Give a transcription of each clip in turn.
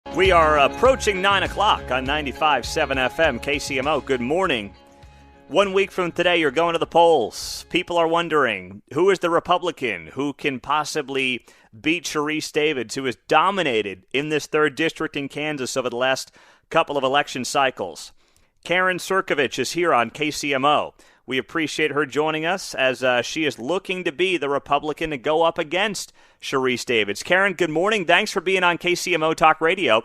We are approaching 9 o'clock on 95.7 FM KCMO. Good morning. 1 week from today, you're going to the polls. People are wondering, who is the Republican who can possibly beat Sharice Davids, who has dominated in this 3rd district in Kansas over the last couple of election cycles? Crnkovich is here on KCMO. We appreciate her joining us as she is looking to be the Republican to go up against Sharice Davids. Karen, good morning. Thanks for being on KCMO Talk Radio.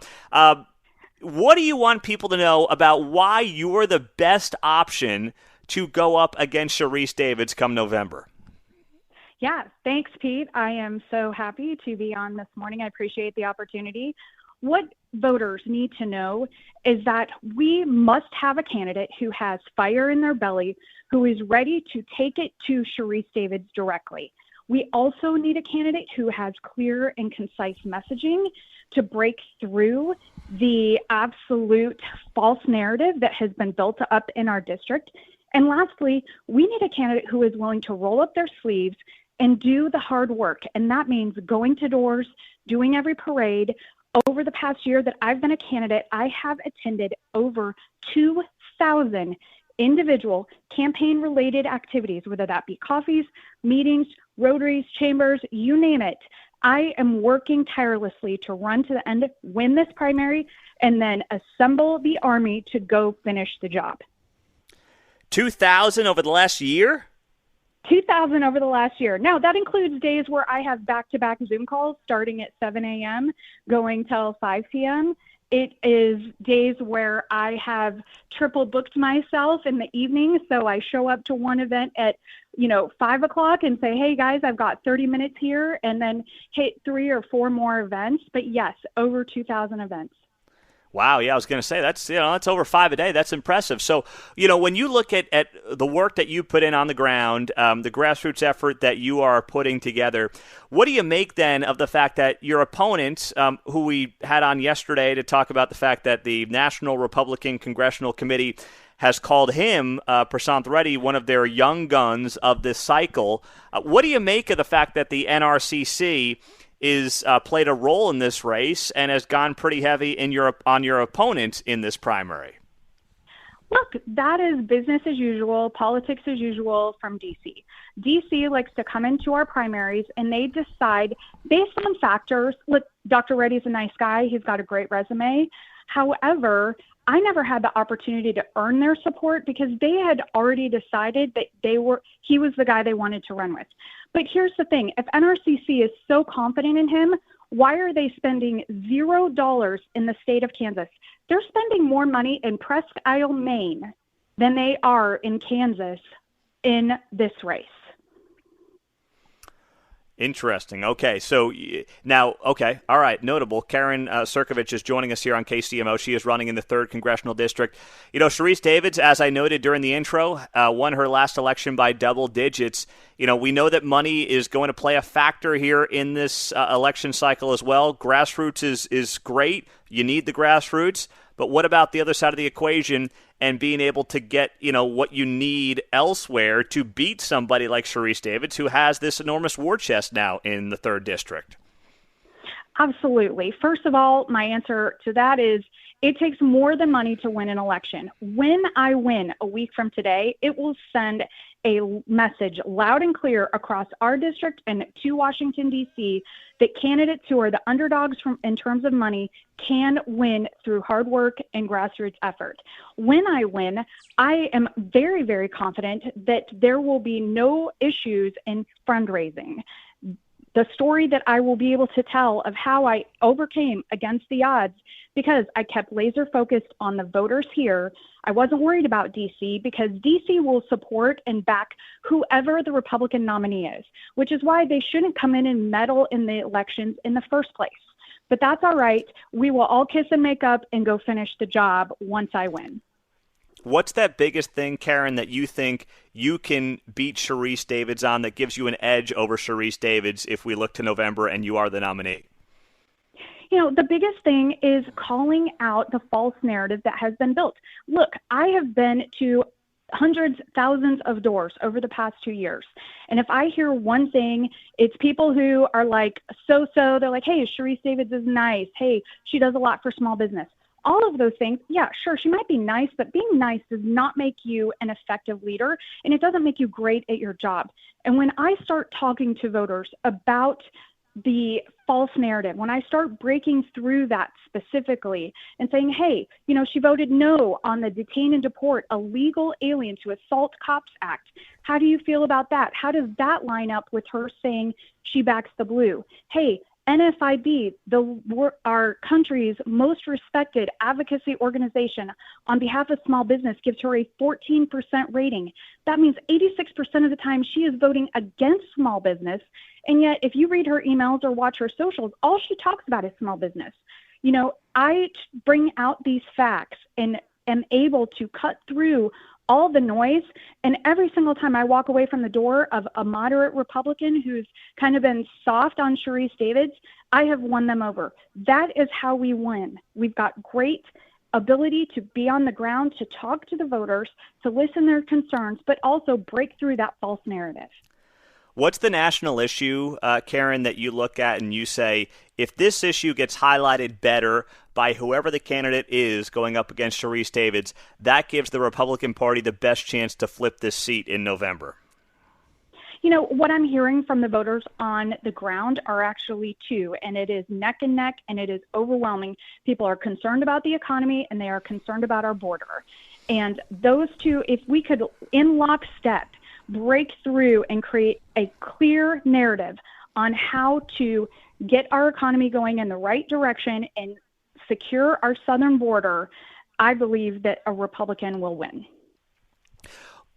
What do you want people to know about why you are the best option to go up against Sharice Davids come November? Yeah, thanks, Pete. I am so happy to be on this morning. I appreciate the opportunity. What voters need to know is that we must have a candidate who has fire in their belly, who is ready to take it to Sharice Davids directly. We also need a candidate who has clear and concise messaging to break through the absolute false narrative that has been built up in our district. And lastly, we need a candidate who is willing to roll up their sleeves and do the hard work. And that means going to doors, doing every parade. Over the past year that I've been a candidate, I have attended over 2,000 individual campaign-related activities, whether that be coffees, meetings, rotaries, chambers, you name it. I am working tirelessly to run to the end, win this primary, and then assemble the army to go finish the job. 2,000 over the last year? 2,000 over the last year. Now, that includes days where I have back-to-back Zoom calls starting at 7 a.m., going till 5 p.m. It is days where I have triple booked myself in the evening, so I show up to one event at 5 o'clock and say, hey, guys, I've got 30 minutes here, and then hit 3 or 4 more events. But, yes, over 2,000 events. Wow, yeah, I was going to say that's over 5 a day. That's impressive. So, when you look at the work that you put in on the ground, the grassroots effort that you are putting together, what do you make then of the fact that your opponent, who we had on yesterday to talk about the fact that the National Republican Congressional Committee has called him, Prasanth Reddy, one of their young guns of this cycle. What do you make of the fact that the NRCC is played a role in this race and has gone pretty heavy on your opponent in this primary? Look, that is business as usual, politics as usual from D.C. D.C. likes to come into our primaries and they decide based on factors. Look, Dr. Reddy's a nice guy. He's got a great resume. However, I never had the opportunity to earn their support because they had already decided that he was the guy they wanted to run with. But here's the thing. If NRCC is so confident in him, why are they spending $0 in the state of Kansas? They're spending more money in Presque Isle, Maine than they are in Kansas in this race. Interesting. Okay, so now, okay, all right, notable. Karen Crnkovich is joining us here on KCMO. She is running in the 3rd Congressional District. Sharice Davids, as I noted during the intro, won her last election by double digits. We know that money is going to play a factor here in this election cycle as well. Grassroots is great. You need the grassroots. But what about the other side of the equation and being able to get, what you need elsewhere to beat somebody like Sharice Davids, who has this enormous war chest now in the 3rd district? Absolutely. First of all, my answer to that is it takes more than money to win an election. When I win a week from today, it will send a message loud and clear across our district and to Washington, D.C., that candidates who are the underdogs in terms of money can win through hard work and grassroots effort. When I win, I am very, very confident that there will be no issues in fundraising. The story that I will be able to tell of how I overcame against the odds because I kept laser focused on the voters here. I wasn't worried about D.C. because D.C. will support and back whoever the Republican nominee is, which is why they shouldn't come in and meddle in the elections in the first place. But that's all right. We will all kiss and make up and go finish the job once I win. What's that biggest thing, Karen, that you think you can beat Sharice Davids on that gives you an edge over Sharice Davids if we look to November and you are the nominee? The biggest thing is calling out the false narrative that has been built. Look, I have been to hundreds, thousands of doors over the past 2 years. And if I hear one thing, it's people who are like, so-so, they're like, hey, Sharice Davids is nice. Hey, she does a lot for small business. All of those things, yeah, sure, she might be nice, but being nice does not make you an effective leader, and it doesn't make you great at your job. And when I start talking to voters about the false narrative, when I start breaking through that specifically and saying, hey, she voted no on the Detain and Deport Illegal Alien to Assault Cops Act. How do you feel about that? How does that line up with her saying she backs the blue? Hey, NFIB, our country's most respected advocacy organization on behalf of small business, gives her a 14% rating. That means 86% of the time she is voting against small business. And yet, if you read her emails or watch her socials, all she talks about is small business. I bring out these facts and am able to cut through all the noise. And every single time I walk away from the door of a moderate Republican who's kind of been soft on Sharice Davids, I have won them over. That is how we win. We've got great ability to be on the ground, to talk to the voters, to listen to their concerns, but also break through that false narrative. What's the national issue, Karen, that you look at and you say, if this issue gets highlighted better by whoever the candidate is going up against Sharice Davids, that gives the Republican Party the best chance to flip this seat in November? What I'm hearing from the voters on the ground are actually two, and it is neck and neck, and it is overwhelming. People are concerned about the economy, and they are concerned about our border. And those two, if we could, in lockstep, break through and create a clear narrative on how to get our economy going in the right direction and secure our southern border, I believe that a Republican will win.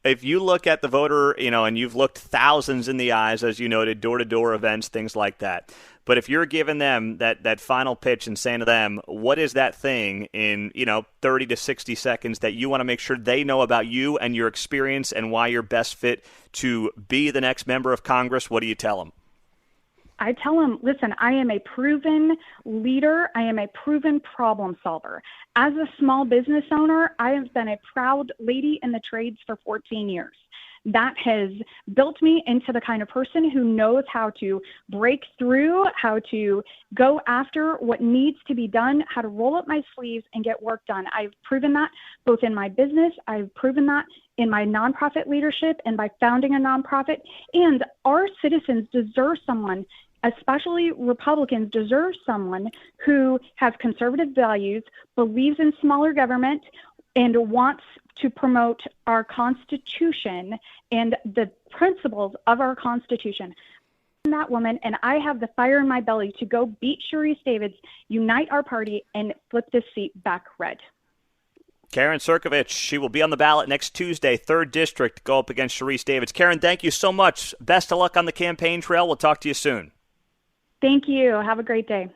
If you look at the voter, and you've looked thousands in the eyes, as you noted, door-to-door events, things like that. But if you're giving them that final pitch and saying to them, what is that thing in, 30 to 60 seconds that you want to make sure they know about you and your experience and why you're best fit to be the next member of Congress, what do you tell them? I tell them, listen, I am a proven leader. I am a proven problem solver. As a small business owner, I have been a proud lady in the trades for 14 years. That has built me into the kind of person who knows how to break through, how to go after what needs to be done, how to roll up my sleeves and get work done. I've proven that both in my business. I've proven that in my nonprofit leadership and by founding a nonprofit. And our citizens deserve someone, especially Republicans, deserve someone who has conservative values, believes in smaller government, and wants to promote our Constitution and the principles of our Constitution. I'm that woman, and I have the fire in my belly to go beat Sharice Davids, unite our party, and flip this seat back red. Karen Crnkovich, she will be on the ballot next Tuesday, 3rd District, go up against Sharice Davids. Karen, thank you so much. Best of luck on the campaign trail. We'll talk to you soon. Thank you. Have a great day.